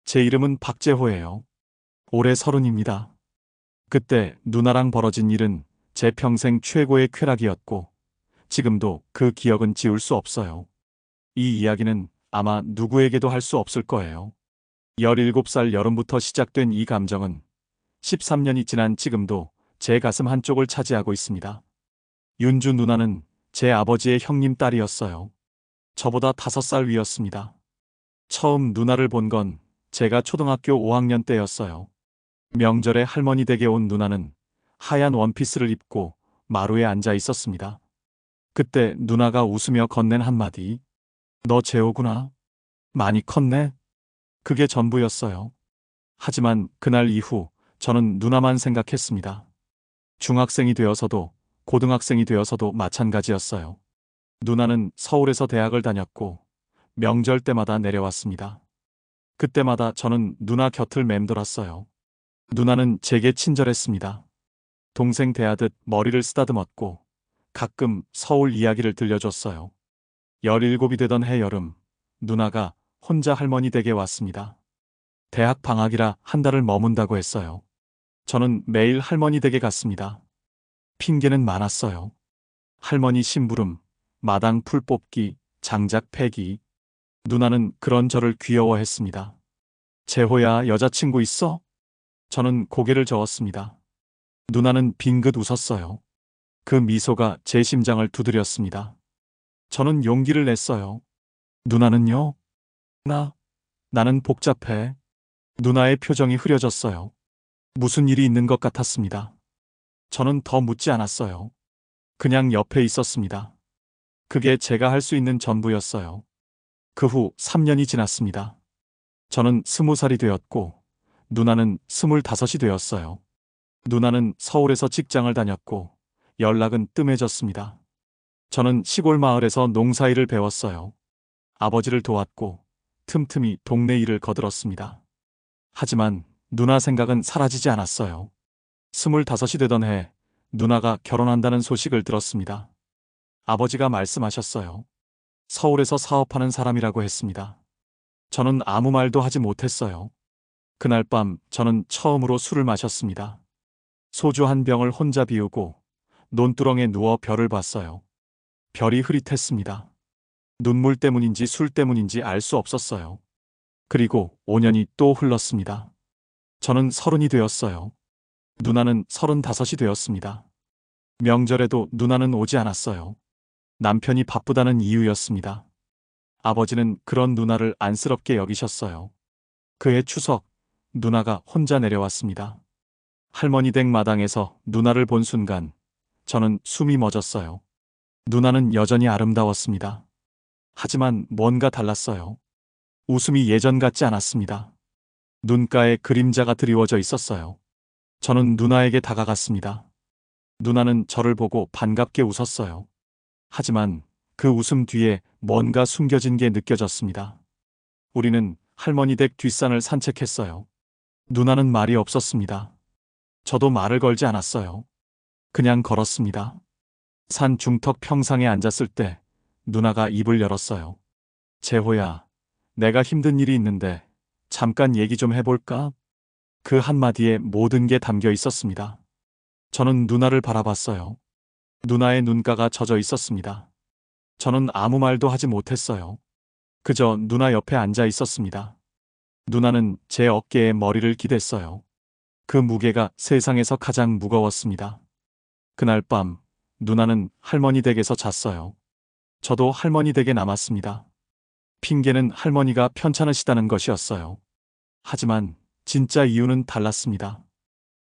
제 이름은 박재호예요. 올해 30입니다. 그때 누나랑 벌어진 일은 제 평생 최고의 쾌락이었고, 지금도 그 기억은 지울 수 없어요. 이 이야기는 아마 누구에게도 할 수 없을 거예요. 17살 여름부터 시작된 이 감정은 13년이 지난 지금도 제 가슴 한쪽을 차지하고 있습니다. 윤주 누나는 제 아버지의 형님 딸이었어요. 저보다 5살 위였습니다. 처음 누나를 본 건 제가 초등학교 5학년 때였어요. 명절에 할머니 댁에 온 누나는 하얀 원피스를 입고 마루에 앉아 있었습니다. 그때 누나가 웃으며 건넨 한마디. 너 재호구나. 많이 컸네. 그게 전부였어요. 하지만 그날 이후 저는 누나만 생각했습니다. 중학생이 되어서도 고등학생이 되어서도 마찬가지였어요. 누나는 서울에서 대학을 다녔고 명절 때마다 내려왔습니다. 그때마다 저는 누나 곁을 맴돌았어요. 누나는 제게 친절했습니다. 동생 대하듯 머리를 쓰다듬었고 가끔 서울 이야기를 들려줬어요. 17이 되던 해 여름, 누나가 혼자 할머니 댁에 왔습니다. 대학 방학이라 한 달을 머문다고 했어요. 저는 매일 할머니 댁에 갔습니다. 핑계는 많았어요. 할머니 심부름, 마당 풀 뽑기, 장작 패기. 누나는 그런 저를 귀여워했습니다. 재호야, 여자친구 있어? 저는 고개를 저었습니다. 누나는 빙긋 웃었어요. 그 미소가 제 심장을 두드렸습니다. 저는 용기를 냈어요. 누나는요? 나는 복잡해. 누나의 표정이 흐려졌어요. 무슨 일이 있는 것 같았습니다. 저는 더 묻지 않았어요. 그냥 옆에 있었습니다. 그게 제가 할 수 있는 전부였어요. 그 후 3년이 지났습니다. 저는 20살이 되었고, 누나는 25이 되었어요. 누나는 서울에서 직장을 다녔고, 연락은 뜸해졌습니다. 저는 시골 마을에서 농사일을 배웠어요. 아버지를 도왔고, 틈틈이 동네 일을 거들었습니다. 하지만 누나 생각은 사라지지 않았어요. 25이 되던 해, 누나가 결혼한다는 소식을 들었습니다. 아버지가 말씀하셨어요. 서울에서 사업하는 사람이라고 했습니다. 저는 아무 말도 하지 못했어요. 그날 밤 저는 처음으로 술을 마셨습니다. 소주 한 병을 혼자 비우고 논두렁에 누워 별을 봤어요. 별이 흐릿했습니다. 눈물 때문인지 술 때문인지 알 수 없었어요. 그리고 5년이 또 흘렀습니다. 저는 30이 되었어요. 누나는 35이 되었습니다. 명절에도 누나는 오지 않았어요. 남편이 바쁘다는 이유였습니다. 아버지는 그런 누나를 안쓰럽게 여기셨어요. 그해 추석, 누나가 혼자 내려왔습니다. 할머니 댁 마당에서 누나를 본 순간 저는 숨이 멎었어요. 누나는 여전히 아름다웠습니다. 하지만 뭔가 달랐어요. 웃음이 예전 같지 않았습니다. 눈가에 그림자가 드리워져 있었어요. 저는 누나에게 다가갔습니다. 누나는 저를 보고 반갑게 웃었어요. 하지만 그 웃음 뒤에 뭔가 숨겨진 게 느껴졌습니다. 우리는 할머니 댁 뒷산을 산책했어요. 누나는 말이 없었습니다. 저도 말을 걸지 않았어요. 그냥 걸었습니다. 산 중턱 평상에 앉았을 때 누나가 입을 열었어요. 재호야, 내가 힘든 일이 있는데 잠깐 얘기 좀 해볼까? 그 한마디에 모든 게 담겨 있었습니다. 저는 누나를 바라봤어요. 누나의 눈가가 젖어 있었습니다. 저는 아무 말도 하지 못했어요. 그저 누나 옆에 앉아 있었습니다. 누나는 제 어깨에 머리를 기댔어요. 그 무게가 세상에서 가장 무거웠습니다. 그날 밤 누나는 할머니 댁에서 잤어요. 저도 할머니 댁에 남았습니다. 핑계는 할머니가 편찮으시다는 것이었어요. 하지만 진짜 이유는 달랐습니다.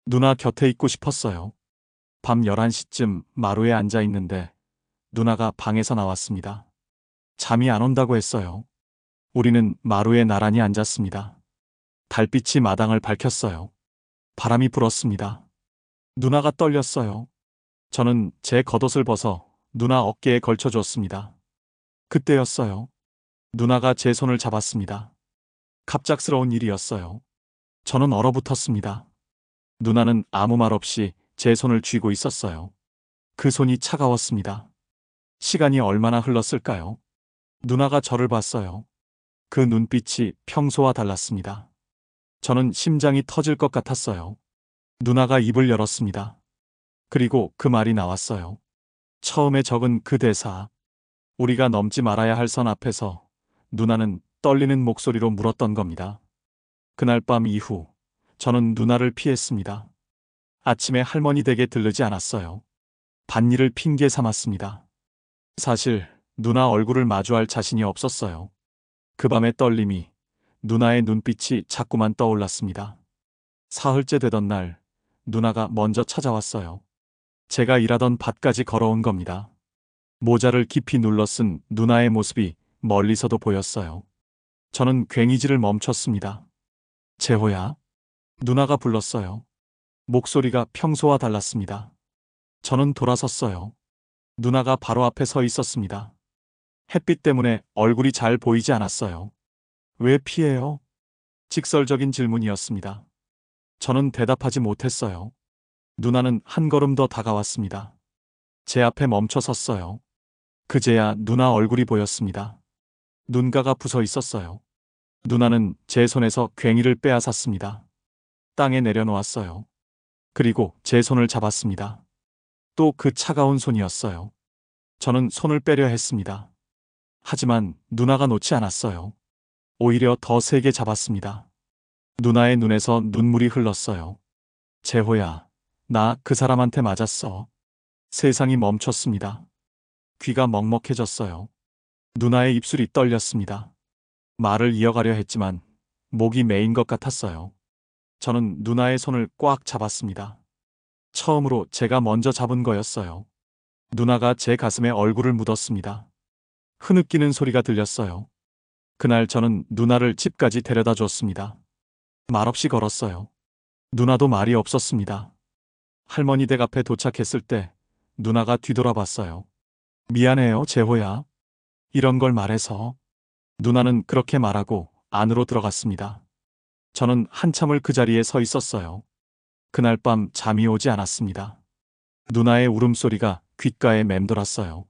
누나 곁에 있고 싶었어요. 밤 11시쯤 마루에 앉아 있는데 누나가 방에서 나왔습니다. 잠이 안 온다고 했어요. 우리는 마루에 나란히 앉았습니다. 달빛이 마당을 밝혔어요. 바람이 불었습니다. 누나가 떨렸어요. 저는 제 겉옷을 벗어 누나 어깨에 걸쳐줬습니다. 그때였어요. 누나가 제 손을 잡았습니다. 갑작스러운 일이었어요. 저는 얼어붙었습니다. 누나는 아무 말 없이 제 손을 쥐고 있었어요. 그 손이 차가웠습니다. 시간이 얼마나 흘렀을까요? 누나가 저를 봤어요. 그 눈빛이 평소와 달랐습니다. 저는 심장이 터질 것 같았어요. 누나가 입을 열었습니다. 그리고 그 말이 나왔어요. 처음에 적은 그 대사. 우리가 넘지 말아야 할 선 앞에서 누나는 떨리는 목소리로 물었던 겁니다. 그날 밤 이후 저는 누나를 피했습니다. 아침에 할머니 댁에 들르지 않았어요. 밭일을 핑계 삼았습니다. 사실 누나 얼굴을 마주할 자신이 없었어요. 그 밤의 떨림이, 누나의 눈빛이 자꾸만 떠올랐습니다. 사흘째 되던 날 누나가 먼저 찾아왔어요. 제가 일하던 밭까지 걸어온 겁니다. 모자를 깊이 눌러 쓴 누나의 모습이 멀리서도 보였어요. 저는 괭이질을 멈췄습니다. 재호야. 누나가 불렀어요. 목소리가 평소와 달랐습니다. 저는 돌아섰어요. 누나가 바로 앞에 서 있었습니다. 햇빛 때문에 얼굴이 잘 보이지 않았어요. 왜 피해요? 직설적인 질문이었습니다. 저는 대답하지 못했어요. 누나는 한 걸음 더 다가왔습니다. 제 앞에 멈춰 섰어요. 그제야 누나 얼굴이 보였습니다. 눈가가 부서 있었어요. 누나는 제 손에서 괭이를 빼앗았습니다. 땅에 내려놓았어요. 그리고 제 손을 잡았습니다. 또 그 차가운 손이었어요. 저는 손을 빼려 했습니다. 하지만 누나가 놓지 않았어요. 오히려 더 세게 잡았습니다. 누나의 눈에서 눈물이 흘렀어요. 재호야, 나 그 사람한테 맞았어. 세상이 멈췄습니다. 귀가 먹먹해졌어요. 누나의 입술이 떨렸습니다. 말을 이어가려 했지만 목이 메인 것 같았어요. 저는 누나의 손을 꽉 잡았습니다. 처음으로 제가 먼저 잡은 거였어요. 누나가 제 가슴에 얼굴을 묻었습니다. 흐느끼는 소리가 들렸어요. 그날 저는 누나를 집까지 데려다 줬습니다. 말없이 걸었어요. 누나도 말이 없었습니다. 할머니 댁 앞에 도착했을 때 누나가 뒤돌아봤어요. 미안해요, 재호야. 이런 걸 말해서. 누나는 그렇게 말하고 안으로 들어갔습니다. 저는 한참을 그 자리에 서 있었어요. 그날 밤 잠이 오지 않았습니다. 누나의 울음소리가 귓가에 맴돌았어요.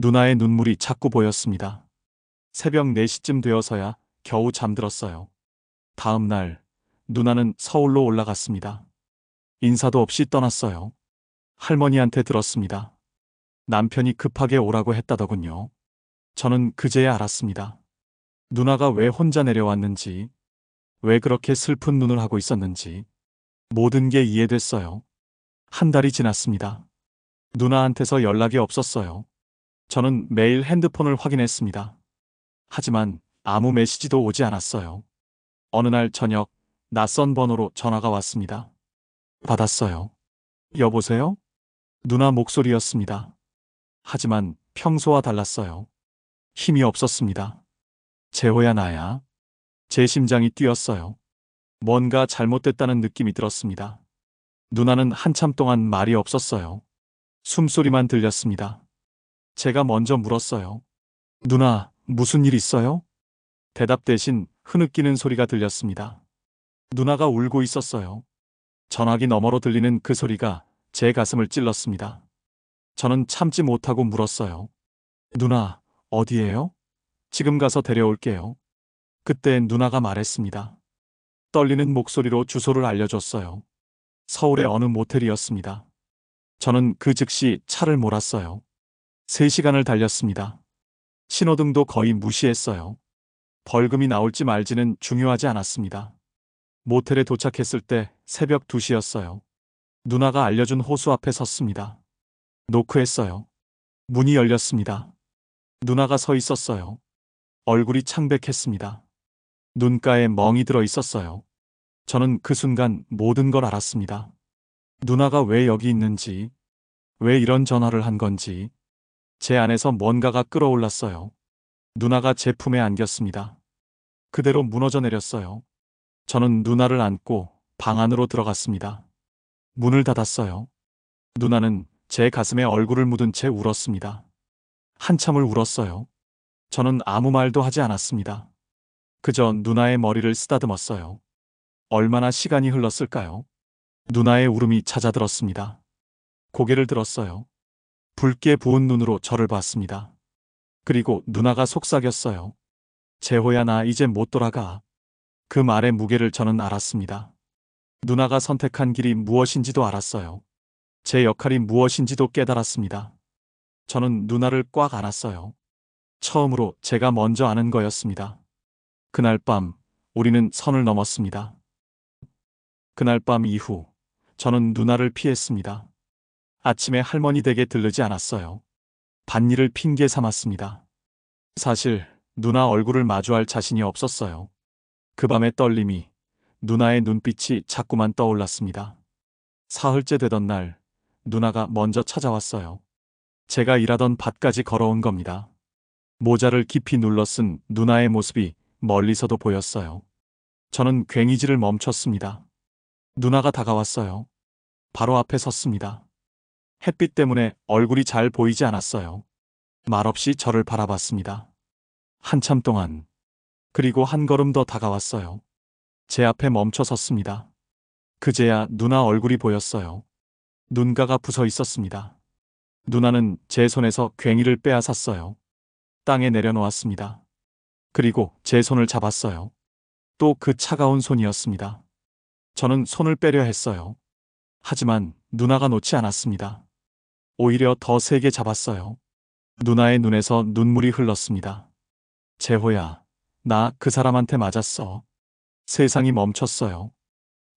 누나의 눈물이 자꾸 보였습니다. 새벽 4시쯤 되어서야 겨우 잠들었어요. 다음 날 누나는 서울로 올라갔습니다. 인사도 없이 떠났어요. 할머니한테 들었습니다. 남편이 급하게 오라고 했다더군요. 저는 그제야 알았습니다. 누나가 왜 혼자 내려왔는지, 왜 그렇게 슬픈 눈을 하고 있었는지 모든 게 이해됐어요. 한 달이 지났습니다. 누나한테서 연락이 없었어요. 저는 매일 핸드폰을 확인했습니다. 하지만 아무 메시지도 오지 않았어요. 어느 날 저녁 낯선 번호로 전화가 왔습니다. 받았어요. 여보세요? 누나 목소리였습니다. 하지만 평소와 달랐어요. 힘이 없었습니다. 재호야, 나야. 제 심장이 뛰었어요. 뭔가 잘못됐다는 느낌이 들었습니다. 누나는 한참 동안 말이 없었어요. 숨소리만 들렸습니다. 제가 먼저 물었어요. 누나, 무슨 일 있어요? 대답 대신 흐느끼는 소리가 들렸습니다. 누나가 울고 있었어요. 전화기 너머로 들리는 그 소리가 제 가슴을 찔렀습니다. 저는 참지 못하고 물었어요. 누나, 어디에요? 지금 가서 데려올게요. 그때 누나가 말했습니다. 떨리는 목소리로 주소를 알려줬어요. 서울의 어느 모텔이었습니다. 저는 그 즉시 차를 몰았어요. 3시간을 달렸습니다. 신호등도 거의 무시했어요. 벌금이 나올지 말지는 중요하지 않았습니다. 모텔에 도착했을 때 새벽 2시였어요. 누나가 알려준 호수 앞에 섰습니다. 노크했어요. 문이 열렸습니다. 누나가 서 있었어요. 얼굴이 창백했습니다. 눈가에 멍이 들어 있었어요. 저는 그 순간 모든 걸 알았습니다. 누나가 왜 여기 있는지, 왜 이런 전화를 한 건지, 제 안에서 뭔가가 끓어올랐어요. 누나가 제 품에 안겼습니다. 그대로 무너져 내렸어요. 저는 누나를 안고 방 안으로 들어갔습니다. 문을 닫았어요. 누나는 제 가슴에 얼굴을 묻은 채 울었습니다. 한참을 울었어요. 저는 아무 말도 하지 않았습니다. 그저 누나의 머리를 쓰다듬었어요. 얼마나 시간이 흘렀을까요? 누나의 울음이 잦아들었습니다. 고개를 들었어요. 붉게 부은 눈으로 저를 봤습니다. 그리고 누나가 속삭였어요. 재호야, 나 이제 못 돌아가. 그 말의 무게를 저는 알았습니다. 누나가 선택한 길이 무엇인지도 알았어요. 제 역할이 무엇인지도 깨달았습니다. 저는 누나를 꽉 안았어요. 처음으로 제가 먼저 아는 거였습니다. 그날 밤 우리는 선을 넘었습니다. 그날 밤 이후 저는 누나를 피했습니다. 아침에 할머니 댁에 들르지 않았어요. 밭일을 핑계 삼았습니다. 사실 누나 얼굴을 마주할 자신이 없었어요. 그 밤의 떨림이, 누나의 눈빛이 자꾸만 떠올랐습니다. 사흘째 되던 날 누나가 먼저 찾아왔어요. 제가 일하던 밭까지 걸어온 겁니다. 모자를 깊이 눌러 쓴 누나의 모습이 멀리서도 보였어요. 저는 괭이질을 멈췄습니다. 누나가 다가왔어요. 바로 앞에 섰습니다. 햇빛 때문에 얼굴이 잘 보이지 않았어요. 말없이 저를 바라봤습니다. 한참 동안, 그리고 한 걸음 더 다가왔어요. 제 앞에 멈춰 섰습니다. 그제야 누나 얼굴이 보였어요. 눈가가 부서 있었습니다. 누나는 제 손에서 괭이를 빼앗았어요. 땅에 내려놓았습니다. 그리고 제 손을 잡았어요. 또 그 차가운 손이었습니다. 저는 손을 빼려 했어요. 하지만 누나가 놓지 않았습니다. 오히려 더 세게 잡았어요. 누나의 눈에서 눈물이 흘렀습니다. 재호야, 나 그 사람한테 맞았어. 세상이 멈췄어요.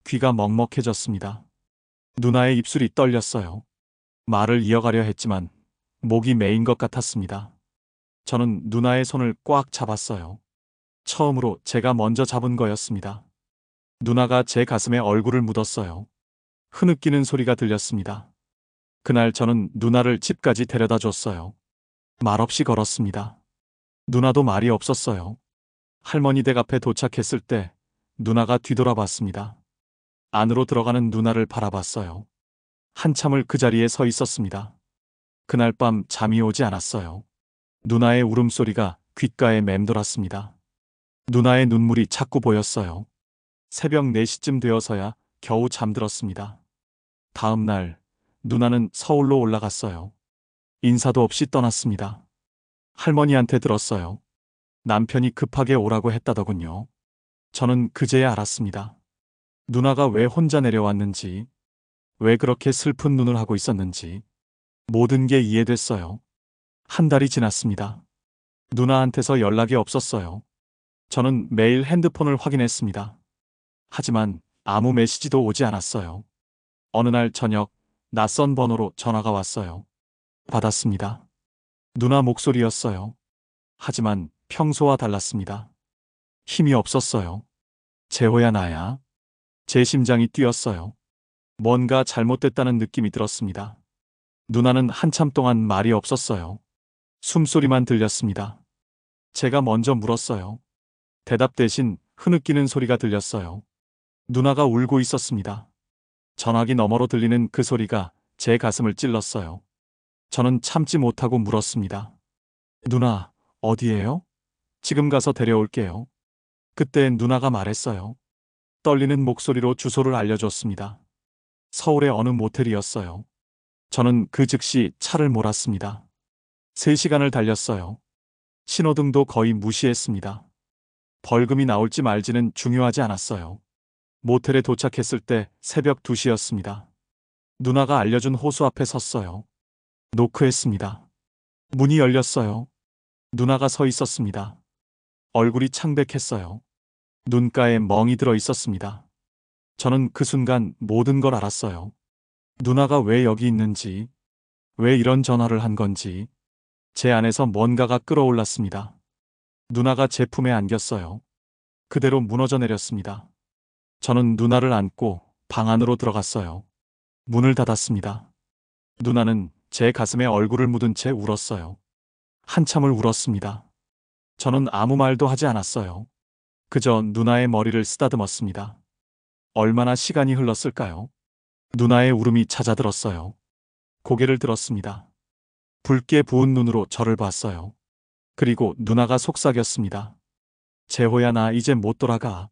귀가 먹먹해졌습니다. 누나의 입술이 떨렸어요. 말을 이어가려 했지만 목이 메인 것 같았습니다. 저는 누나의 손을 꽉 잡았어요. 처음으로 제가 먼저 잡은 거였습니다. 누나가 제 가슴에 얼굴을 묻었어요. 흐느끼는 소리가 들렸습니다. 그날 저는 누나를 집까지 데려다 줬어요. 말없이 걸었습니다. 누나도 말이 없었어요. 할머니 댁 앞에 도착했을 때 누나가 뒤돌아봤습니다. 안으로 들어가는 누나를 바라봤어요. 한참을 그 자리에 서 있었습니다. 그날 밤 잠이 오지 않았어요. 누나의 울음소리가 귓가에 맴돌았습니다. 누나의 눈물이 자꾸 보였어요. 새벽 4시쯤 되어서야 겨우 잠들었습니다. 다음 날 누나는 서울로 올라갔어요. 인사도 없이 떠났습니다. 할머니한테 들었어요. 남편이 급하게 오라고 했다더군요. 저는 그제야 알았습니다. 누나가 왜 혼자 내려왔는지, 왜 그렇게 슬픈 눈을 하고 있었는지 모든 게 이해됐어요. 한 달이 지났습니다. 누나한테서 연락이 없었어요. 저는 매일 핸드폰을 확인했습니다. 하지만 아무 메시지도 오지 않았어요. 어느 날 저녁 낯선 번호로 전화가 왔어요. 받았습니다. 누나 목소리였어요. 하지만 평소와 달랐습니다. 힘이 없었어요. 재호야 나야. 제 심장이 뛰었어요. 뭔가 잘못됐다는 느낌이 들었습니다. 누나는 한참 동안 말이 없었어요. 숨소리만 들렸습니다. 제가 먼저 물었어요. 대답 대신 흐느끼는 소리가 들렸어요. 누나가 울고 있었습니다. 전화기 너머로 들리는 그 소리가 제 가슴을 찔렀어요. 저는 참지 못하고 물었습니다. 누나, 어디에요? 지금 가서 데려올게요. 그때 누나가 말했어요. 떨리는 목소리로 주소를 알려줬습니다. 서울의 어느 모텔이었어요. 저는 그 즉시 차를 몰았습니다. 3시간을 달렸어요. 신호등도 거의 무시했습니다. 벌금이 나올지 말지는 중요하지 않았어요. 모텔에 도착했을 때 새벽 2시였습니다. 누나가 알려준 호수 앞에 섰어요. 노크했습니다. 문이 열렸어요. 누나가 서 있었습니다. 얼굴이 창백했어요. 눈가에 멍이 들어 있었습니다. 저는 그 순간 모든 걸 알았어요. 누나가 왜 여기 있는지, 왜 이런 전화를 한 건지, 제 안에서 뭔가가 끓어올랐습니다. 누나가 제 품에 안겼어요. 그대로 무너져 내렸습니다. 저는 누나를 안고 방 안으로 들어갔어요. 문을 닫았습니다. 누나는 제 가슴에 얼굴을 묻은 채 울었어요. 한참을 울었습니다. 저는 아무 말도 하지 않았어요. 그저 누나의 머리를 쓰다듬었습니다. 얼마나 시간이 흘렀을까요? 누나의 울음이 잦아들었어요. 고개를 들었습니다. 붉게 부은 눈으로 저를 봤어요. 그리고 누나가 속삭였습니다. 재호야 나 이제 못 돌아가.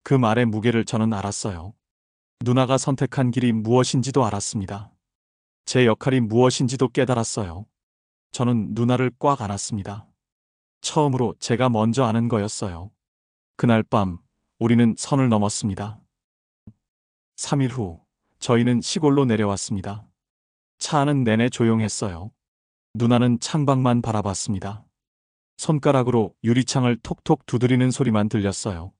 그 말의 무게를 저는 알았어요. 누나가 선택한 길이 무엇인지도 알았습니다. 제 역할이 무엇인지도 깨달았어요. 저는 누나를 꽉 안았습니다. 처음으로 제가 먼저 아는 거였어요. 그날 밤 우리는 선을 넘었습니다. 3일 후, 저희는 시골로 내려왔습니다. 차 안은 내내 조용했어요. 누나는 창밖만 바라봤습니다. 손가락으로 유리창을 톡톡 두드리는 소리만 들렸어요.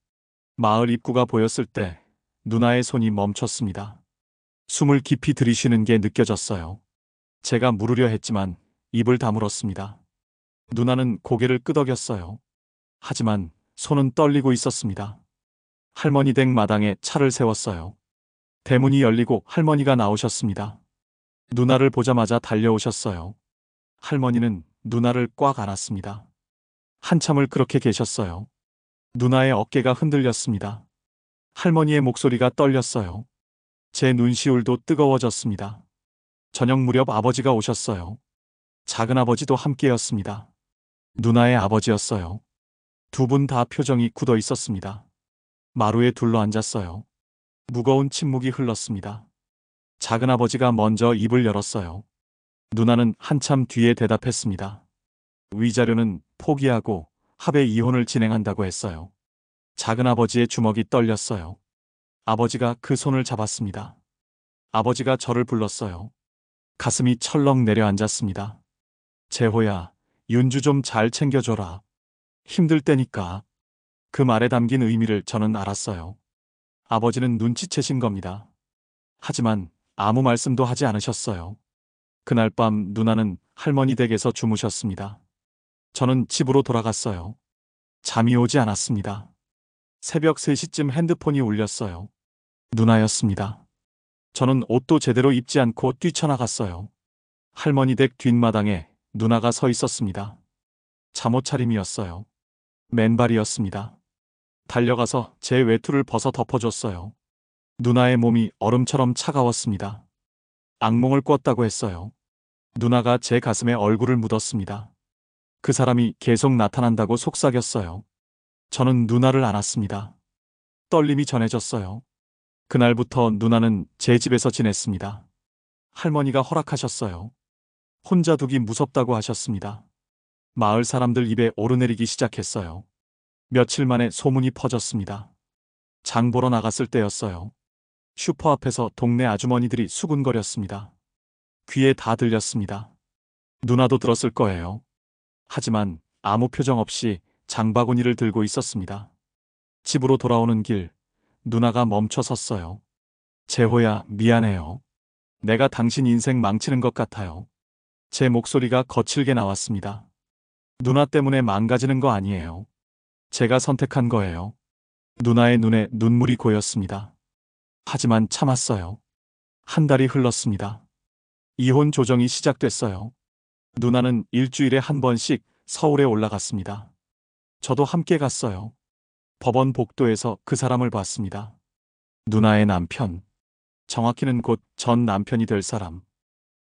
마을 입구가 보였을 때 누나의 손이 멈췄습니다. 숨을 깊이 들이쉬는 게 느껴졌어요. 제가 물으려 했지만 입을 다물었습니다. 누나는 고개를 끄덕였어요. 하지만 손은 떨리고 있었습니다. 할머니 댁 마당에 차를 세웠어요. 대문이 열리고 할머니가 나오셨습니다. 누나를 보자마자 달려오셨어요. 할머니는 누나를 꽉 안았습니다. 한참을 그렇게 계셨어요. 누나의 어깨가 흔들렸습니다. 할머니의 목소리가 떨렸어요. 제 눈시울도 뜨거워졌습니다. 저녁 무렵 아버지가 오셨어요. 작은아버지도 함께였습니다. 누나의 아버지였어요. 두 분 다 표정이 굳어 있었습니다. 마루에 둘러앉았어요. 무거운 침묵이 흘렀습니다. 작은아버지가 먼저 입을 열었어요. 누나는 한참 뒤에 대답했습니다. 위자료는 포기하고 합의 이혼을 진행한다고 했어요. 작은아버지의 주먹이 떨렸어요. 아버지가 그 손을 잡았습니다. 아버지가 저를 불렀어요. 가슴이 철렁 내려앉았습니다. 재호야, 윤주 좀 잘 챙겨줘라. 힘들 때니까. 그 말에 담긴 의미를 저는 알았어요. 아버지는 눈치채신 겁니다. 하지만 아무 말씀도 하지 않으셨어요. 그날 밤 누나는 할머니 댁에서 주무셨습니다. 저는 집으로 돌아갔어요. 잠이 오지 않았습니다. 새벽 3시쯤 핸드폰이 울렸어요. 누나였습니다. 저는 옷도 제대로 입지 않고 뛰쳐나갔어요. 할머니 댁 뒷마당에 누나가 서 있었습니다. 잠옷 차림이었어요. 맨발이었습니다. 달려가서 제 외투를 벗어 덮어줬어요. 누나의 몸이 얼음처럼 차가웠습니다. 악몽을 꿨다고 했어요. 누나가 제 가슴에 얼굴을 묻었습니다. 그 사람이 계속 나타난다고 속삭였어요. 저는 누나를 안았습니다. 떨림이 전해졌어요. 그날부터 누나는 제 집에서 지냈습니다. 할머니가 허락하셨어요. 혼자 두기 무섭다고 하셨습니다. 마을 사람들 입에 오르내리기 시작했어요. 며칠 만에 소문이 퍼졌습니다. 장 보러 나갔을 때였어요. 슈퍼 앞에서 동네 아주머니들이 수군거렸습니다. 귀에 다 들렸습니다. 누나도 들었을 거예요. 하지만 아무 표정 없이 장바구니를 들고 있었습니다. 집으로 돌아오는 길, 누나가 멈춰 섰어요. 재호야, 미안해요. 내가 당신 인생 망치는 것 같아요. 제 목소리가 거칠게 나왔습니다. 누나 때문에 망가지는 거 아니에요. 제가 선택한 거예요. 누나의 눈에 눈물이 고였습니다. 하지만 참았어요. 한 달이 흘렀습니다. 이혼 조정이 시작됐어요. 누나는 일주일에 한 번씩 서울에 올라갔습니다. 저도 함께 갔어요. 법원 복도에서 그 사람을 봤습니다. 누나의 남편. 정확히는 곧 전 남편이 될 사람.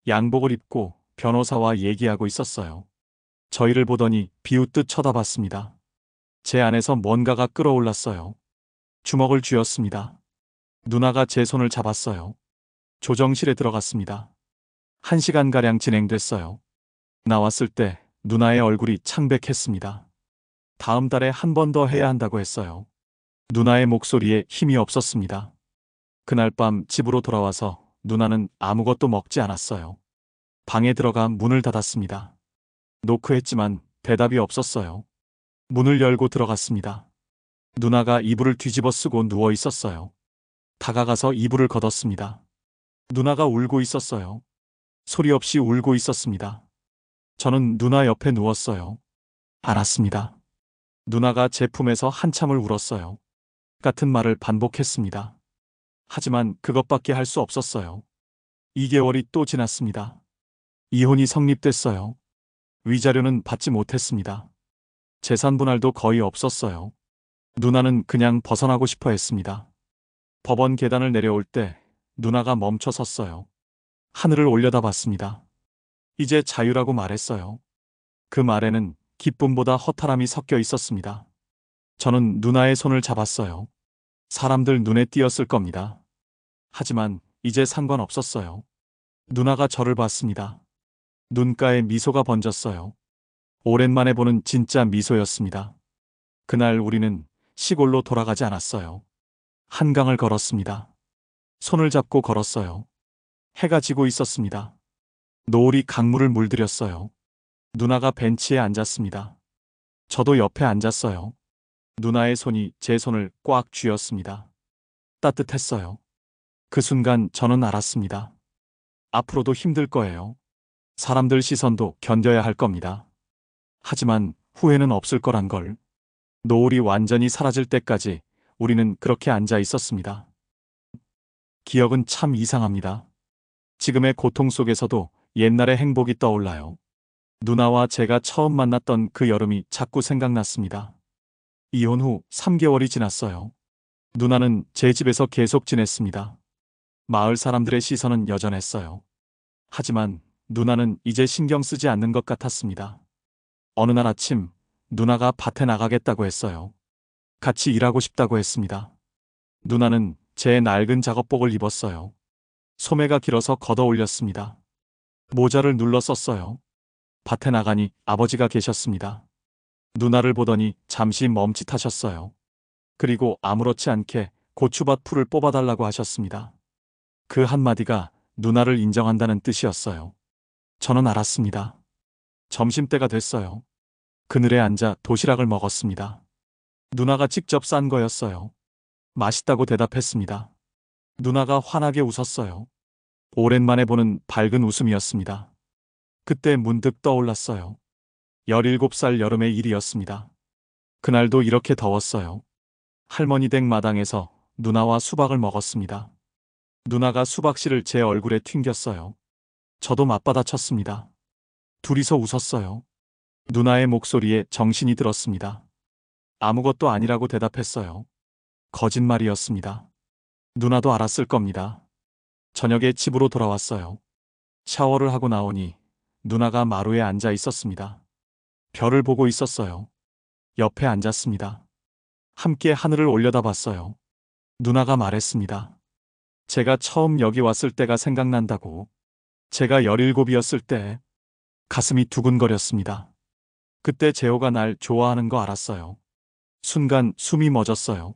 양복을 입고 변호사와 얘기하고 있었어요. 저희를 보더니 비웃듯 쳐다봤습니다. 제 안에서 뭔가가 끓어올랐어요. 주먹을 쥐었습니다. 누나가 제 손을 잡았어요. 조정실에 들어갔습니다. 1시간가량 진행됐어요. 나왔을 때 누나의 얼굴이 창백했습니다. 다음 달에 한 번 더 해야 한다고 했어요. 누나의 목소리에 힘이 없었습니다. 그날 밤 집으로 돌아와서 누나는 아무것도 먹지 않았어요. 방에 들어가 문을 닫았습니다. 노크했지만 대답이 없었어요. 문을 열고 들어갔습니다. 누나가 이불을 뒤집어 쓰고 누워 있었어요. 다가가서 이불을 걷었습니다. 누나가 울고 있었어요. 소리 없이 울고 있었습니다. 저는 누나 옆에 누웠어요. 안았습니다. 누나가 제 품에서 한참을 울었어요. 같은 말을 반복했습니다. 하지만 그것밖에 할 수 없었어요. 2개월이 또 지났습니다. 이혼이 성립됐어요. 위자료는 받지 못했습니다. 재산 분할도 거의 없었어요. 누나는 그냥 벗어나고 싶어 했습니다. 법원 계단을 내려올 때 누나가 멈춰 섰어요. 하늘을 올려다봤습니다. 이제 자유라고 말했어요. 그 말에는 기쁨보다 허탈함이 섞여 있었습니다. 저는 누나의 손을 잡았어요. 사람들 눈에 띄었을 겁니다. 하지만 이제 상관없었어요. 누나가 저를 봤습니다. 눈가에 미소가 번졌어요. 오랜만에 보는 진짜 미소였습니다. 그날 우리는 시골로 돌아가지 않았어요. 한강을 걸었습니다. 손을 잡고 걸었어요. 해가 지고 있었습니다. 노을이 강물을 물들였어요. 누나가 벤치에 앉았습니다. 저도 옆에 앉았어요. 누나의 손이 제 손을 꽉 쥐었습니다. 따뜻했어요. 그 순간 저는 알았습니다. 앞으로도 힘들 거예요. 사람들 시선도 견뎌야 할 겁니다. 하지만 후회는 없을 거란 걸. 노을이 완전히 사라질 때까지 우리는 그렇게 앉아 있었습니다. 기억은 참 이상합니다. 지금의 고통 속에서도 옛날의 행복이 떠올라요. 누나와 제가 처음 만났던 그 여름이 자꾸 생각났습니다. 이혼 후 3개월이 지났어요. 누나는 제 집에서 계속 지냈습니다. 마을 사람들의 시선은 여전했어요. 하지만 누나는 이제 신경 쓰지 않는 것 같았습니다. 어느 날 아침 누나가 밭에 나가겠다고 했어요. 같이 일하고 싶다고 했습니다. 누나는 제 낡은 작업복을 입었어요. 소매가 길어서 걷어 올렸습니다. 모자를 눌러 썼어요. 밭에 나가니 아버지가 계셨습니다. 누나를 보더니 잠시 멈칫하셨어요. 그리고 아무렇지 않게 고추밭 풀을 뽑아달라고 하셨습니다. 그 한마디가 누나를 인정한다는 뜻이었어요. 저는 알았습니다. 점심때가 됐어요. 그늘에 앉아 도시락을 먹었습니다. 누나가 직접 싼 거였어요. 맛있다고 대답했습니다. 누나가 환하게 웃었어요. 오랜만에 보는 밝은 웃음이었습니다. 그때 문득 떠올랐어요. 17살 여름의 일이었습니다. 그날도 이렇게 더웠어요. 할머니 댁 마당에서 누나와 수박을 먹었습니다. 누나가 수박씨를 제 얼굴에 튕겼어요. 저도 맞받아쳤습니다. 둘이서 웃었어요. 누나의 목소리에 정신이 들었습니다. 아무것도 아니라고 대답했어요. 거짓말이었습니다. 누나도 알았을 겁니다. 저녁에 집으로 돌아왔어요. 샤워를 하고 나오니 누나가 마루에 앉아 있었습니다. 별을 보고 있었어요. 옆에 앉았습니다. 함께 하늘을 올려다봤어요. 누나가 말했습니다. 제가 처음 여기 왔을 때가 생각난다고. 제가 17이었을 때 가슴이 두근거렸습니다. 그때 재호가 날 좋아하는 거 알았어요. 순간 숨이 멎었어요.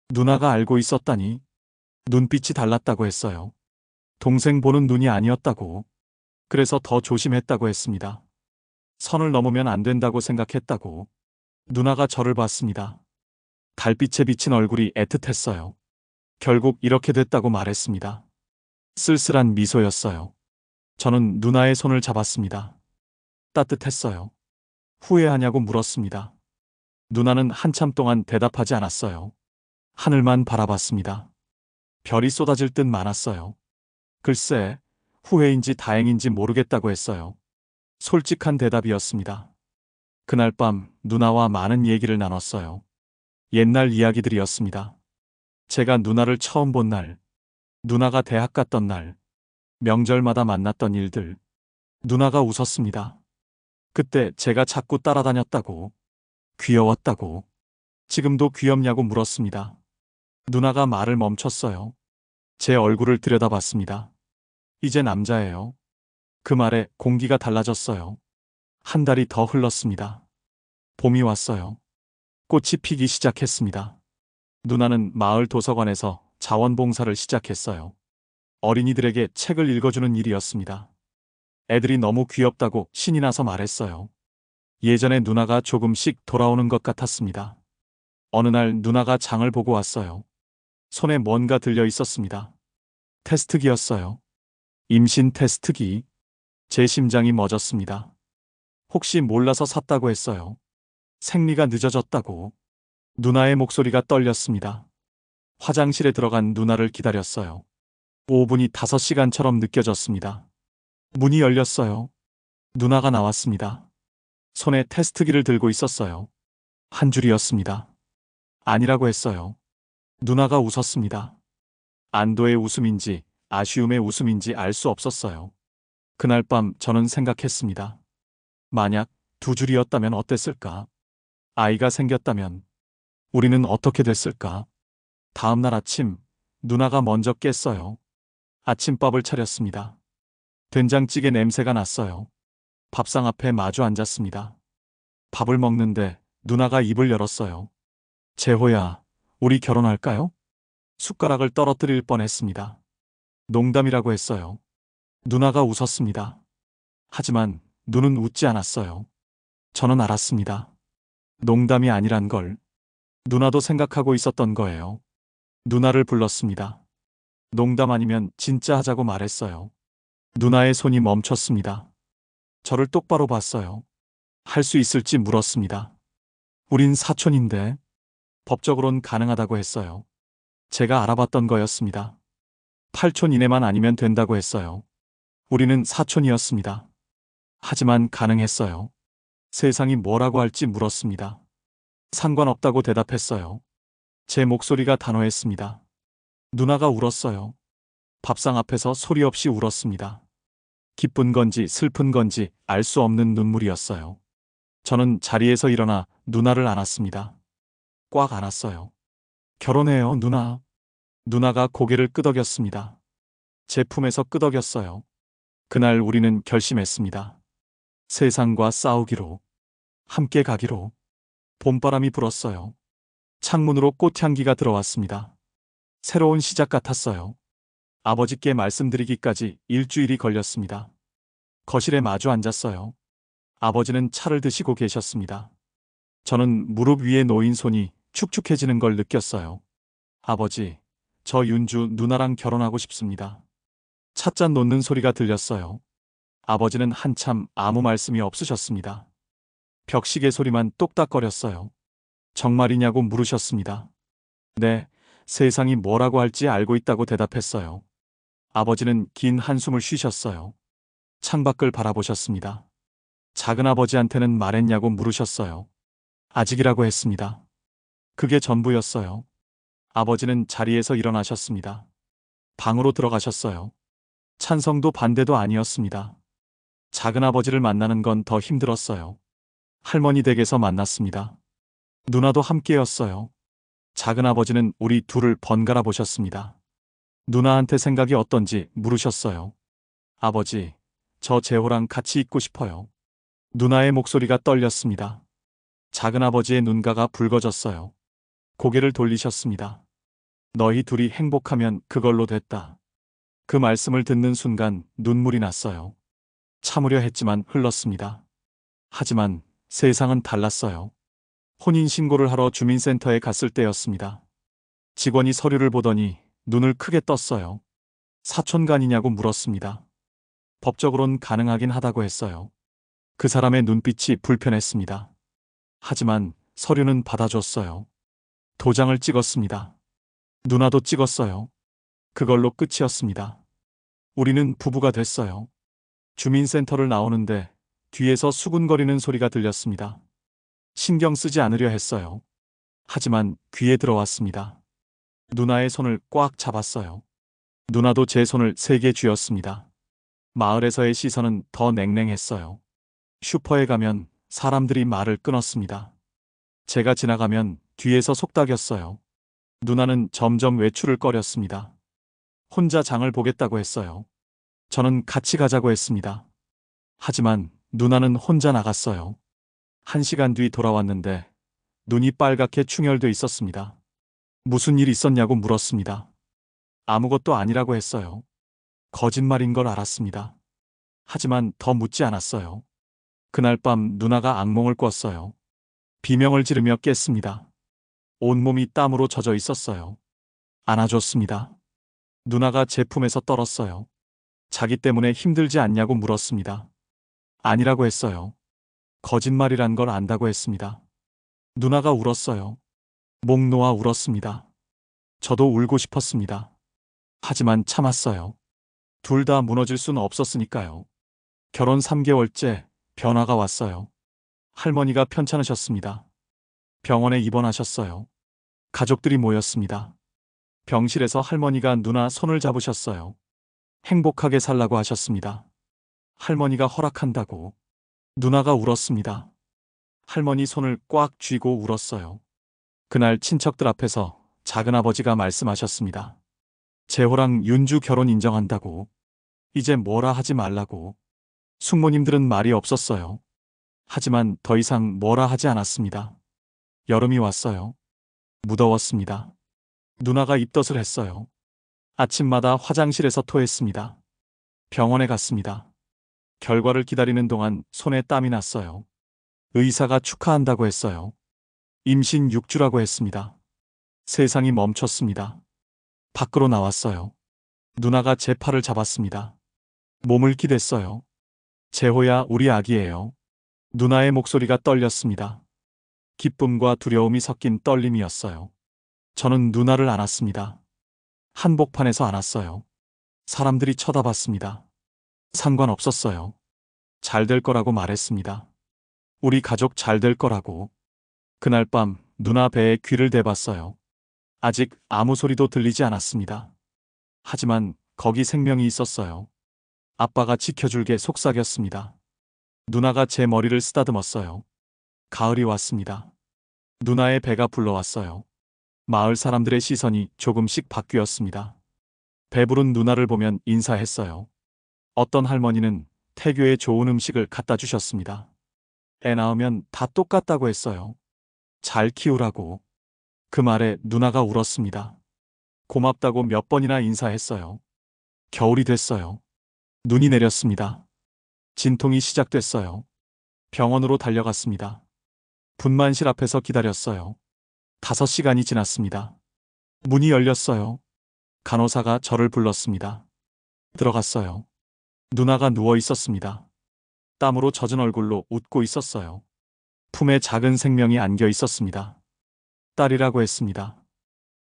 누나가 알고 있었다니. 눈빛이 달랐다고 했어요. 동생 보는 눈이 아니었다고. 그래서 더 조심했다고 했습니다. 선을 넘으면 안 된다고 생각했다고. 누나가 저를 봤습니다. 달빛에 비친 얼굴이 애틋했어요. 결국 이렇게 됐다고 말했습니다. 쓸쓸한 미소였어요. 저는 누나의 손을 잡았습니다. 따뜻했어요. 후회하냐고 물었습니다. 누나는 한참 동안 대답하지 않았어요. 하늘만 바라봤습니다. 별이 쏟아질 듯 많았어요. 글쎄, 후회인지 다행인지 모르겠다고 했어요. 솔직한 대답이었습니다. 그날 밤 누나와 많은 얘기를 나눴어요. 옛날 이야기들이었습니다. 제가 누나를 처음 본 날, 누나가 대학 갔던 날, 명절마다 만났던 일들. 누나가 웃었습니다. 그때 제가 자꾸 따라다녔다고, 귀여웠다고, 지금도 귀엽냐고 물었습니다. 누나가 말을 멈췄어요. 제 얼굴을 들여다봤습니다. 이제 남자예요. 그 말에 공기가 달라졌어요. 한 달이 더 흘렀습니다. 봄이 왔어요. 꽃이 피기 시작했습니다. 누나는 마을 도서관에서 자원봉사를 시작했어요. 어린이들에게 책을 읽어주는 일이었습니다. 애들이 너무 귀엽다고 신이 나서 말했어요. 예전에 누나가 조금씩 돌아오는 것 같았습니다. 어느 날 누나가 장을 보고 왔어요. 손에 뭔가 들려 있었습니다. 테스트기였어요. 임신 테스트기. 제 심장이 멎었습니다. 혹시 몰라서 샀다고 했어요. 생리가 늦어졌다고. 누나의 목소리가 떨렸습니다. 화장실에 들어간 누나를 기다렸어요. 5분이 5시간처럼 느껴졌습니다. 문이 열렸어요. 누나가 나왔습니다. 손에 테스트기를 들고 있었어요. 한 줄이었습니다. 아니라고 했어요. 누나가 웃었습니다. 안도의 웃음인지 아쉬움의 웃음인지 알 수 없었어요. 그날 밤 저는 생각했습니다. 만약 2줄이었다면 어땠을까? 아이가 생겼다면 우리는 어떻게 됐을까? 다음 날 아침 누나가 먼저 깼어요. 아침밥을 차렸습니다. 된장찌개 냄새가 났어요. 밥상 앞에 마주 앉았습니다. 밥을 먹는데 누나가 입을 열었어요. 재호야, 우리 결혼할까요? 숟가락을 떨어뜨릴 뻔했습니다. 농담이라고 했어요. 누나가 웃었습니다. 하지만 눈은 웃지 않았어요. 저는 알았습니다. 농담이 아니란 걸. 누나도 생각하고 있었던 거예요. 누나를 불렀습니다. 농담 아니면 진짜 하자고 말했어요. 누나의 손이 멈췄습니다. 저를 똑바로 봤어요. 할 수 있을지 물었습니다. 우린 사촌인데 법적으론 가능하다고 했어요. 제가 알아봤던 거였습니다. 8촌 이내만 아니면 된다고 했어요. 우리는 사촌이었습니다. 하지만 가능했어요. 세상이 뭐라고 할지 물었습니다. 상관없다고 대답했어요. 제 목소리가 단호했습니다. 누나가 울었어요. 밥상 앞에서 소리 없이 울었습니다. 기쁜 건지 슬픈 건지 알 수 없는 눈물이었어요. 저는 자리에서 일어나 누나를 안았습니다. 꽉 안았어요. 결혼해요, 누나. 누나가 고개를 끄덕였습니다. 제 품에서 끄덕였어요. 그날 우리는 결심했습니다. 세상과 싸우기로, 함께 가기로. 봄바람이 불었어요. 창문으로 꽃향기가 들어왔습니다. 새로운 시작 같았어요. 아버지께 말씀드리기까지 일주일이 걸렸습니다. 거실에 마주 앉았어요. 아버지는 차를 드시고 계셨습니다. 저는 무릎 위에 놓인 손이 축축해지는 걸 느꼈어요. 아버지, 저 윤주 누나랑 결혼하고 싶습니다. 찻잔 놓는 소리가 들렸어요. 아버지는 한참 아무 말씀이 없으셨습니다. 벽시계 소리만 똑딱거렸어요. 정말이냐고 물으셨습니다. 네, 세상이 뭐라고 할지 알고 있다고 대답했어요. 아버지는 긴 한숨을 쉬셨어요. 창밖을 바라보셨습니다. 작은아버지한테는 말했냐고 물으셨어요. 아직이라고 했습니다. 그게 전부였어요. 아버지는 자리에서 일어나셨습니다. 방으로 들어가셨어요. 찬성도 반대도 아니었습니다. 작은아버지를 만나는 건 더 힘들었어요. 할머니 댁에서 만났습니다. 누나도 함께였어요. 작은아버지는 우리 둘을 번갈아 보셨습니다. 누나한테 생각이 어떤지 물으셨어요. 아버지, 저 재호랑 같이 있고 싶어요. 누나의 목소리가 떨렸습니다. 작은아버지의 눈가가 붉어졌어요. 고개를 돌리셨습니다. 너희 둘이 행복하면 그걸로 됐다. 그 말씀을 듣는 순간 눈물이 났어요. 참으려 했지만 흘렀습니다. 하지만 세상은 달랐어요. 혼인신고를 하러 주민센터에 갔을 때였습니다. 직원이 서류를 보더니 눈을 크게 떴어요. 사촌간이냐고 물었습니다. 법적으론 가능하긴 하다고 했어요. 그 사람의 눈빛이 불편했습니다. 하지만 서류는 받아줬어요. 도장을 찍었습니다. 누나도 찍었어요. 그걸로 끝이었습니다. 우리는 부부가 됐어요. 주민센터를 나오는데 뒤에서 수군거리는 소리가 들렸습니다. 신경 쓰지 않으려 했어요. 하지만 귀에 들어왔습니다. 누나의 손을 꽉 잡았어요. 누나도 제 손을 세게 쥐었습니다. 마을에서의 시선은 더 냉랭했어요. 슈퍼에 가면 사람들이 말을 끊었습니다. 제가 지나가면 뒤에서 속닥였어요. 누나는 점점 외출을 꺼렸습니다. 혼자 장을 보겠다고 했어요. 저는 같이 가자고 했습니다. 하지만 누나는 혼자 나갔어요. 1시간 뒤 돌아왔는데 눈이 빨갛게 충혈돼 있었습니다. 무슨 일 있었냐고 물었습니다. 아무것도 아니라고 했어요. 거짓말인 걸 알았습니다. 하지만 더 묻지 않았어요. 그날 밤 누나가 악몽을 꿨어요. 비명을 지르며 깼습니다. 온몸이 땀으로 젖어 있었어요. 안아줬습니다. 누나가 제 품에서 떨었어요. 자기 때문에 힘들지 않냐고 물었습니다. 아니라고 했어요. 거짓말이란 걸 안다고 했습니다. 누나가 울었어요. 목 놓아 울었습니다. 저도 울고 싶었습니다. 하지만 참았어요. 둘 다 무너질 수는 없었으니까요. 결혼 3개월째 변화가 왔어요. 할머니가 편찮으셨습니다. 병원에 입원하셨어요. 가족들이 모였습니다. 병실에서 할머니가 누나 손을 잡으셨어요. 행복하게 살라고 하셨습니다. 할머니가 허락한다고. 누나가 울었습니다. 할머니 손을 꽉 쥐고 울었어요. 그날 친척들 앞에서 작은아버지가 말씀하셨습니다. 재호랑 윤주 결혼 인정한다고. 이제 뭐라 하지 말라고. 숙모님들은 말이 없었어요. 하지만 더 이상 뭐라 하지 않았습니다. 여름이 왔어요. 무더웠습니다. 누나가 입덧을 했어요. 아침마다 화장실에서 토했습니다. 병원에 갔습니다. 결과를 기다리는 동안 손에 땀이 났어요. 의사가 축하한다고 했어요. 임신 6주라고 했습니다. 세상이 멈췄습니다. 밖으로 나왔어요. 누나가 제 팔을 잡았습니다. 몸을 기댔어요. 재호야, 우리 아기예요. 누나의 목소리가 떨렸습니다. 기쁨과 두려움이 섞인 떨림이었어요. 저는 누나를 안았습니다. 한복판에서 안았어요. 사람들이 쳐다봤습니다. 상관없었어요. 잘 될 거라고 말했습니다. 우리 가족 잘 될 거라고. 그날 밤 누나 배에 귀를 대봤어요. 아직 아무 소리도 들리지 않았습니다. 하지만 거기 생명이 있었어요. 아빠가 지켜줄게 속삭였습니다. 누나가 제 머리를 쓰다듬었어요. 가을이 왔습니다. 누나의 배가 불러왔어요. 마을 사람들의 시선이 조금씩 바뀌었습니다. 배부른 누나를 보면 인사했어요. 어떤 할머니는 태교에 좋은 음식을 갖다 주셨습니다. 애 낳으면 다 똑같다고 했어요. 잘 키우라고. 그 말에 누나가 울었습니다. 고맙다고 몇 번이나 인사했어요. 겨울이 됐어요. 눈이 내렸습니다. 진통이 시작됐어요. 병원으로 달려갔습니다. 분만실 앞에서 기다렸어요. 5시간이 지났습니다. 문이 열렸어요. 간호사가 저를 불렀습니다. 들어갔어요. 누나가 누워 있었습니다. 땀으로 젖은 얼굴로 웃고 있었어요. 품에 작은 생명이 안겨 있었습니다. 딸이라고 했습니다.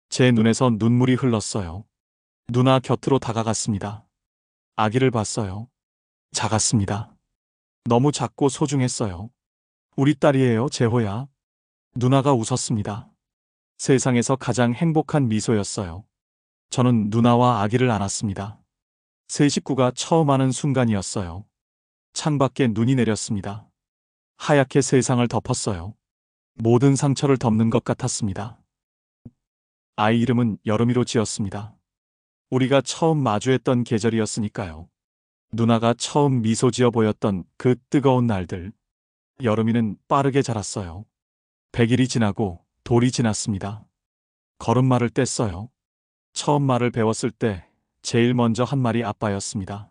제 눈에서 눈물이 흘렀어요. 누나 곁으로 다가갔습니다. 아기를 봤어요. 작았습니다. 너무 작고 소중했어요. 우리 딸이에요, 재호야. 누나가 웃었습니다. 세상에서 가장 행복한 미소였어요. 저는 누나와 아기를 안았습니다. 세 식구가 처음 하는 순간이었어요. 창밖에 눈이 내렸습니다. 하얗게 세상을 덮었어요. 모든 상처를 덮는 것 같았습니다. 아이 이름은 여름이로 지었습니다. 우리가 처음 마주했던 계절이었으니까요. 누나가 처음 미소 지어 보였던 그 뜨거운 날들. 여름이는 빠르게 자랐어요. 100일이 지나고 돌이 지났습니다. 걸음마를 뗐어요. 처음 말을 배웠을 때 제일 먼저 한 말이 아빠였습니다.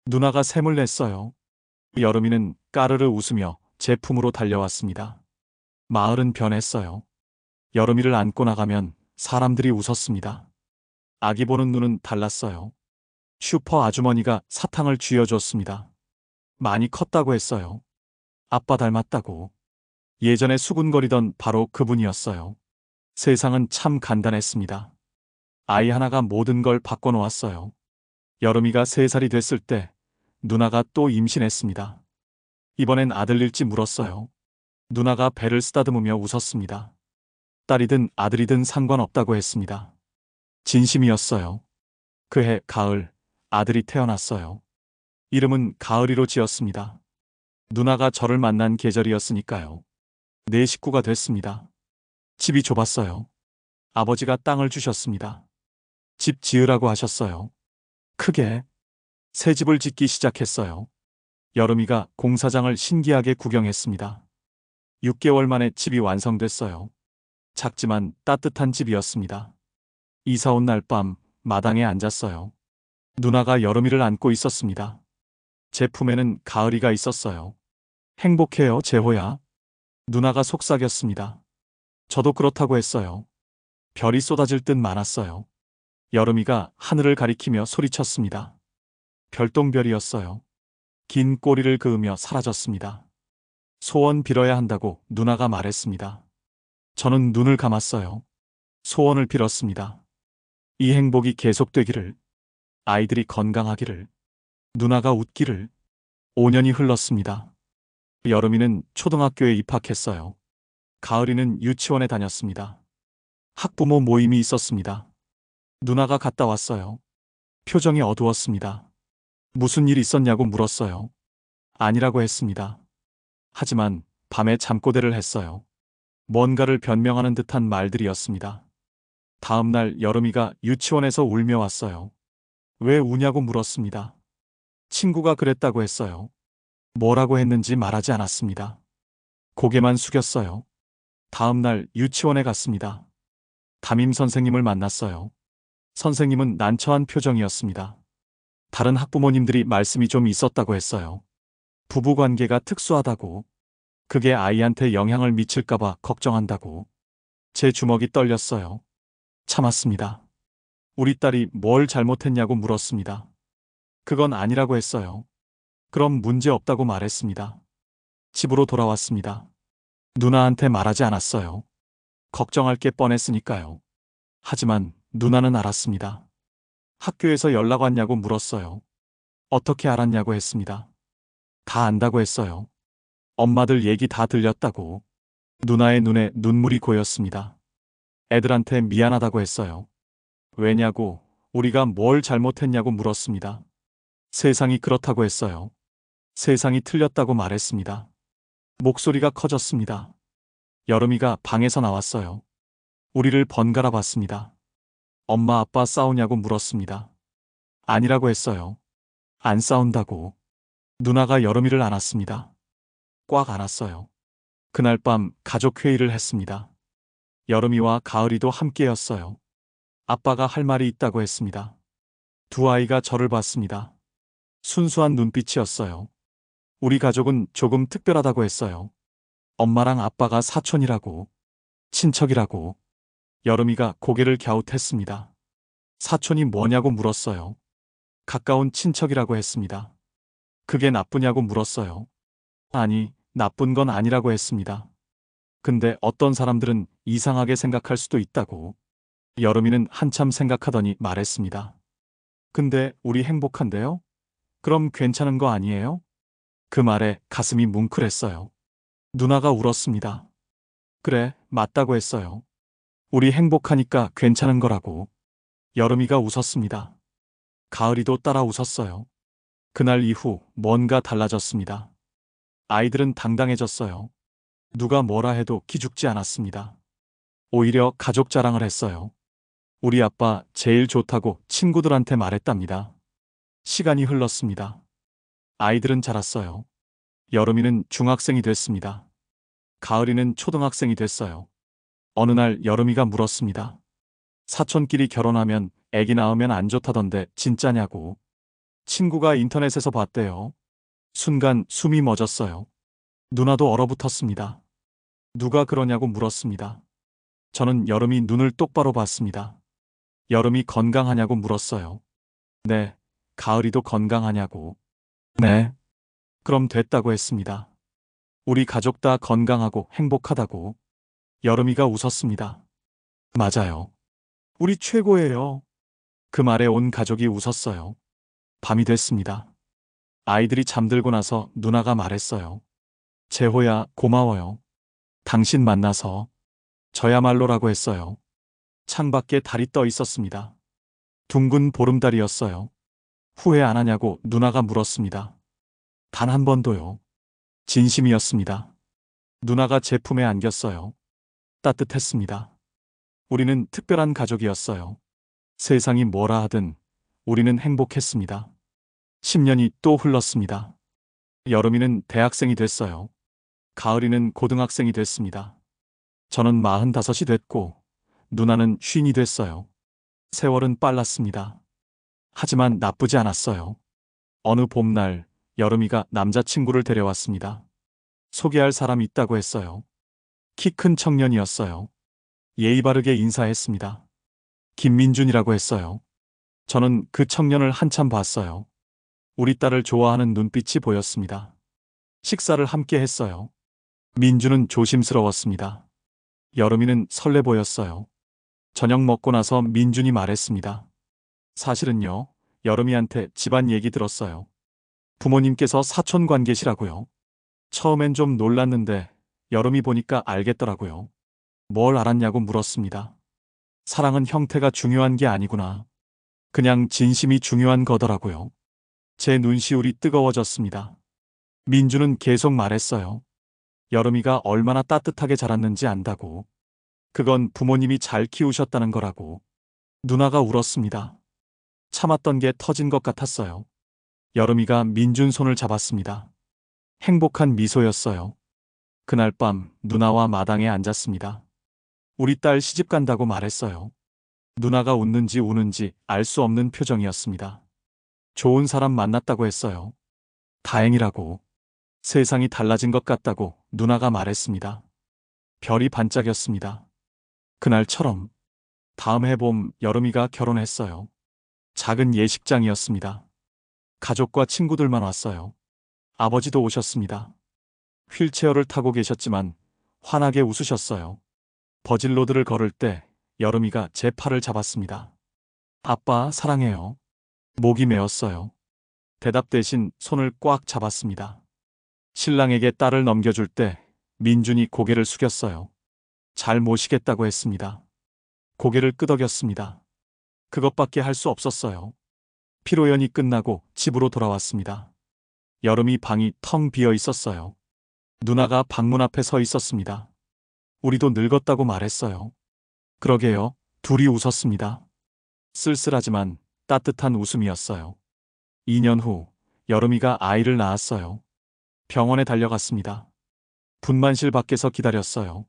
누나가 샘을 냈어요. 여름이는 까르르 웃으며 제 품으로 달려왔습니다. 마을은 변했어요. 여름이를 안고 나가면 사람들이 웃었습니다. 아기 보는 눈은 달랐어요. 슈퍼 아주머니가 사탕을 쥐어줬습니다. 많이 컸다고 했어요. 아빠 닮았다고. 예전에 수군거리던 바로 그분이었어요. 세상은 참 간단했습니다. 아이 하나가 모든 걸 바꿔놓았어요. 여름이가 3살이 됐을 때 누나가 또 임신했습니다. 이번엔 아들일지 물었어요. 누나가 배를 쓰다듬으며 웃었습니다. 딸이든 아들이든 상관없다고 했습니다. 진심이었어요. 그해 가을 아들이 태어났어요. 이름은 가을이로 지었습니다. 누나가 저를 만난 계절이었으니까요. 4식구가 됐습니다. 집이 좁았어요. 아버지가 땅을 주셨습니다. 집 지으라고 하셨어요. 크게. 새 집을 짓기 시작했어요. 여름이가 공사장을 신기하게 구경했습니다. 6개월 만에 집이 완성됐어요. 작지만 따뜻한 집이었습니다. 이사 온 날 밤 마당에 앉았어요. 누나가 여름이를 안고 있었습니다. 제 품에는 가을이가 있었어요. 행복해요, 재호야. 누나가 속삭였습니다. 저도 그렇다고 했어요. 별이 쏟아질 듯 많았어요. 여름이가 하늘을 가리키며 소리쳤습니다. 별똥별이었어요. 긴 꼬리를 그으며 사라졌습니다. 소원 빌어야 한다고 누나가 말했습니다. 저는 눈을 감았어요. 소원을 빌었습니다. 이 행복이 계속되기를, 아이들이 건강하기를, 누나가 웃기를. 5년이 흘렀습니다. 여름이는 초등학교에 입학했어요. 가을이는 유치원에 다녔습니다. 학부모 모임이 있었습니다. 누나가 갔다 왔어요. 표정이 어두웠습니다. 무슨 일 있었냐고 물었어요. 아니라고 했습니다. 하지만 밤에 잠꼬대를 했어요. 뭔가를 변명하는 듯한 말들이었습니다. 다음 날 여름이가 유치원에서 울며 왔어요. 왜 우냐고 물었습니다. 친구가 그랬다고 했어요. 뭐라고 했는지 말하지 않았습니다. 고개만 숙였어요. 다음 날 유치원에 갔습니다. 담임 선생님을 만났어요. 선생님은 난처한 표정이었습니다. 다른 학부모님들이 말씀이 좀 있었다고 했어요. 부부 관계가 특수하다고, 그게 아이한테 영향을 미칠까봐 걱정한다고. 제 주먹이 떨렸어요. 참았습니다. 우리 딸이 뭘 잘못했냐고 물었습니다. 그건 아니라고 했어요. 그럼 문제 없다고 말했습니다. 집으로 돌아왔습니다. 누나한테 말하지 않았어요. 걱정할 게 뻔했으니까요. 하지만 누나는 알았습니다. 학교에서 연락 왔냐고 물었어요. 어떻게 알았냐고 했습니다. 다 안다고 했어요. 엄마들 얘기 다 들렸다고. 누나의 눈에 눈물이 고였습니다. 애들한테 미안하다고 했어요. 왜냐고, 우리가 뭘 잘못했냐고 물었습니다. 세상이 그렇다고 했어요. 세상이 틀렸다고 말했습니다. 목소리가 커졌습니다. 여름이가 방에서 나왔어요. 우리를 번갈아 봤습니다. 엄마 아빠 싸우냐고 물었습니다. 아니라고 했어요. 안 싸운다고. 누나가 여름이를 안았습니다. 꽉 안았어요. 그날 밤 가족 회의를 했습니다. 여름이와 가을이도 함께였어요. 아빠가 할 말이 있다고 했습니다. 두 아이가 저를 봤습니다. 순수한 눈빛이었어요. 우리 가족은 조금 특별하다고 했어요. 엄마랑 아빠가 사촌이라고, 친척이라고. 여름이가 고개를 갸웃했습니다. 사촌이 뭐냐고 물었어요. 가까운 친척이라고 했습니다. 그게 나쁘냐고 물었어요. 아니, 나쁜 건 아니라고 했습니다. 근데 어떤 사람들은 이상하게 생각할 수도 있다고. 여름이는 한참 생각하더니 말했습니다. 근데 우리 행복한데요? 그럼 괜찮은 거 아니에요? 그 말에 가슴이 뭉클했어요. 누나가 울었습니다. 그래, 맞다고 했어요. 우리 행복하니까 괜찮은 거라고. 여름이가 웃었습니다. 가을이도 따라 웃었어요. 그날 이후 뭔가 달라졌습니다. 아이들은 당당해졌어요. 누가 뭐라 해도 기죽지 않았습니다. 오히려 가족 자랑을 했어요. 우리 아빠 제일 좋다고 친구들한테 말했답니다. 시간이 흘렀습니다. 아이들은 자랐어요. 여름이는 중학생이 됐습니다. 가을이는 초등학생이 됐어요. 어느 날 여름이가 물었습니다. 사촌끼리 결혼하면 애기 낳으면 안 좋다던데 진짜냐고. 친구가 인터넷에서 봤대요. 순간 숨이 멎었어요. 누나도 얼어붙었습니다. 누가 그러냐고 물었습니다. 저는 여름이 눈을 똑바로 봤습니다. 여름이 건강하냐고 물었어요. 네. 가을이도 건강하냐고. 네. 그럼 됐다고 했습니다. 우리 가족 다 건강하고 행복하다고. 여름이가 웃었습니다. 맞아요. 우리 최고예요. 그 말에 온 가족이 웃었어요. 밤이 됐습니다. 아이들이 잠들고 나서 누나가 말했어요. 재호야, 고마워요. 당신 만나서. 저야말로라고 했어요. 창밖에 달이 떠 있었습니다. 둥근 보름달이었어요. 후회 안 하냐고 누나가 물었습니다. 단 한 번도요. 진심이었습니다. 누나가 제 품에 안겼어요. 따뜻했습니다. 우리는 특별한 가족이었어요. 세상이 뭐라 하든 우리는 행복했습니다. 10년이 또 흘렀습니다. 여름이는 대학생이 됐어요. 가을이는 고등학생이 됐습니다. 저는 45이 됐고 누나는 50이 됐어요. 세월은 빨랐습니다. 하지만 나쁘지 않았어요. 어느 봄날 여름이가 남자친구를 데려왔습니다. 소개할 사람이 있다고 했어요. 키 큰 청년이었어요. 예의 바르게 인사했습니다. 김민준이라고 했어요. 저는 그 청년을 한참 봤어요. 우리 딸을 좋아하는 눈빛이 보였습니다. 식사를 함께 했어요. 민준은 조심스러웠습니다. 여름이는 설레 보였어요. 저녁 먹고 나서 민준이 말했습니다. 사실은요, 여름이한테 집안 얘기 들었어요. 부모님께서 사촌 관계시라고요. 처음엔 좀 놀랐는데 여름이 보니까 알겠더라고요. 뭘 알았냐고 물었습니다. 사랑은 형태가 중요한 게 아니구나. 그냥 진심이 중요한 거더라고요. 제 눈시울이 뜨거워졌습니다. 민주는 계속 말했어요. 여름이가 얼마나 따뜻하게 자랐는지 안다고. 그건 부모님이 잘 키우셨다는 거라고. 누나가 울었습니다. 참았던 게 터진 것 같았어요. 여름이가 민준 손을 잡았습니다. 행복한 미소였어요. 그날 밤 누나와 마당에 앉았습니다. 우리 딸 시집 간다고 말했어요. 누나가 웃는지 우는지 알 수 없는 표정이었습니다. 좋은 사람 만났다고 했어요. 다행이라고. 세상이 달라진 것 같다고 누나가 말했습니다. 별이 반짝였습니다. 그날처럼 다음 해 봄 여름이가 결혼했어요. 작은 예식장이었습니다. 가족과 친구들만 왔어요. 아버지도 오셨습니다. 휠체어를 타고 계셨지만 환하게 웃으셨어요. 버질로드를 걸을 때 여름이가 제 팔을 잡았습니다. 아빠, 사랑해요. 목이 메었어요. 대답 대신 손을 꽉 잡았습니다. 신랑에게 딸을 넘겨줄 때 민준이 고개를 숙였어요. 잘 모시겠다고 했습니다. 고개를 끄덕였습니다. 그것밖에 할 수 없었어요. 피로연이 끝나고 집으로 돌아왔습니다. 여름이 방이 텅 비어 있었어요. 누나가 방문 앞에 서 있었습니다. 우리도 늙었다고 말했어요. 그러게요. 둘이 웃었습니다. 쓸쓸하지만 따뜻한 웃음이었어요. 2년 후 여름이가 아이를 낳았어요. 병원에 달려갔습니다. 분만실 밖에서 기다렸어요.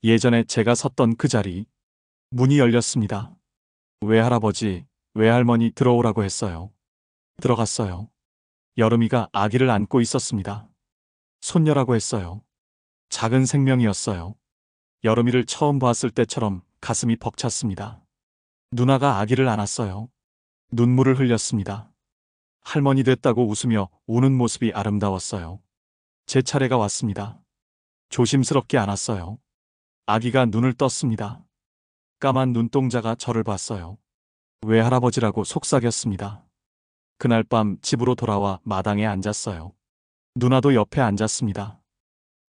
예전에 제가 섰던 그 자리. 문이 열렸습니다. 외할아버지, 외할머니 들어오라고 했어요. 들어갔어요. 여름이가 아기를 안고 있었습니다. 손녀라고 했어요. 작은 생명이었어요. 여름이를 처음 봤을 때처럼 가슴이 벅찼습니다. 누나가 아기를 안았어요. 눈물을 흘렸습니다. 할머니 됐다고 웃으며 우는 모습이 아름다웠어요. 제 차례가 왔습니다. 조심스럽게 안았어요. 아기가 눈을 떴습니다. 까만 눈동자가 저를 봤어요. 외할아버지라고 속삭였습니다. 그날 밤 집으로 돌아와 마당에 앉았어요. 누나도 옆에 앉았습니다.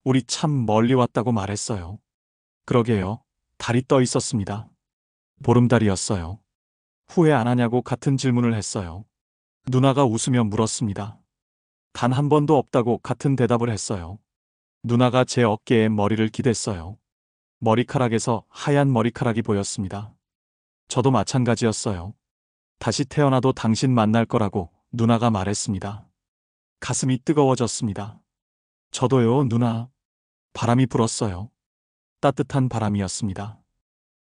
우리 참 멀리 왔다고 말했어요. 그러게요. 달이 떠 있었습니다. 보름달이었어요. 후회 안 하냐고 같은 질문을 했어요. 누나가 웃으며 물었습니다. 단 한 번도 없다고 같은 대답을 했어요. 누나가 제 어깨에 머리를 기댔어요. 머리카락에서 하얀 머리카락이 보였습니다. 저도 마찬가지였어요. 다시 태어나도 당신 만날 거라고 누나가 말했습니다. 가슴이 뜨거워졌습니다. 저도요, 누나. 바람이 불었어요. 따뜻한 바람이었습니다.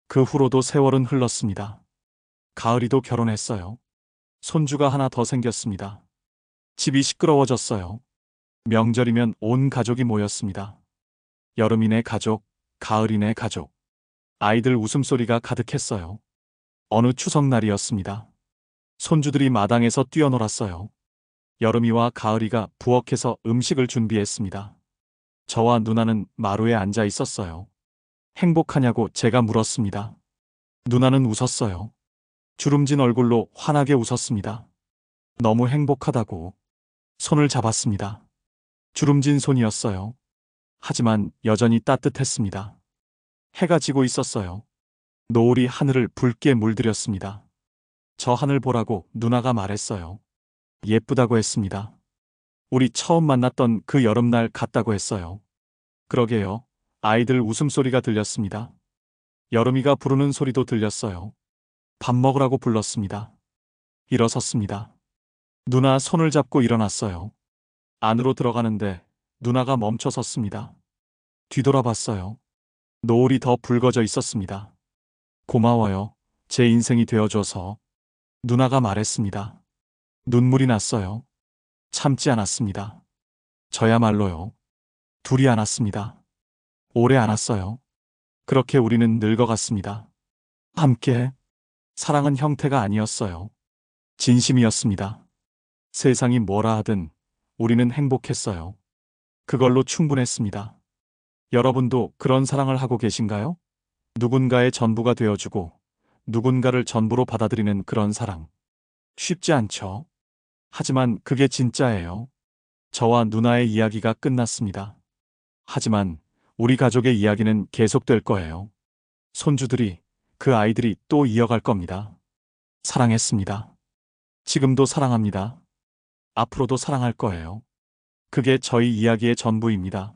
그 후로도 세월은 흘렀습니다. 가을이도 결혼했어요. 손주가 하나 더 생겼습니다. 집이 시끄러워졌어요. 명절이면 온 가족이 모였습니다. 여름이네 가족, 가을이네 가족. 아이들 웃음소리가 가득했어요. 어느 추석날이었습니다. 손주들이 마당에서 뛰어놀았어요. 여름이와 가을이가 부엌에서 음식을 준비했습니다. 저와 누나는 마루에 앉아 있었어요. 행복하냐고 제가 물었습니다. 누나는 웃었어요. 주름진 얼굴로 환하게 웃었습니다. 너무 행복하다고. 손을 잡았습니다. 주름진 손이었어요. 하지만 여전히 따뜻했습니다. 해가 지고 있었어요. 노을이 하늘을 붉게 물들였습니다. 저 하늘 보라고 누나가 말했어요. 예쁘다고 했습니다. 우리 처음 만났던 그 여름날 같다고 했어요. 그러게요. 아이들 웃음소리가 들렸습니다. 여름이가 부르는 소리도 들렸어요. 밥 먹으라고 불렀습니다. 일어섰습니다. 누나 손을 잡고 일어났어요. 안으로 들어가는데 누나가 멈춰 섰습니다. 뒤돌아봤어요. 노을이 더 붉어져 있었습니다. 고마워요. 제 인생이 되어줘서. 누나가 말했습니다. 눈물이 났어요. 참지 않았습니다. 저야말로요. 둘이 안았습니다. 오래 안았어요. 그렇게 우리는 늙어갔습니다. 함께. 사랑은 형태가 아니었어요. 진심이었습니다. 세상이 뭐라 하든 우리는 행복했어요. 그걸로 충분했습니다. 여러분도 그런 사랑을 하고 계신가요? 누군가의 전부가 되어주고 누군가를 전부로 받아들이는 그런 사랑. 쉽지 않죠. 하지만 그게 진짜예요. 저와 누나의 이야기가 끝났습니다. 하지만 우리 가족의 이야기는 계속될 거예요. 손주들이, 그 아이들이 또 이어갈 겁니다. 사랑했습니다. 지금도 사랑합니다. 앞으로도 사랑할 거예요. 그게 저희 이야기의 전부입니다.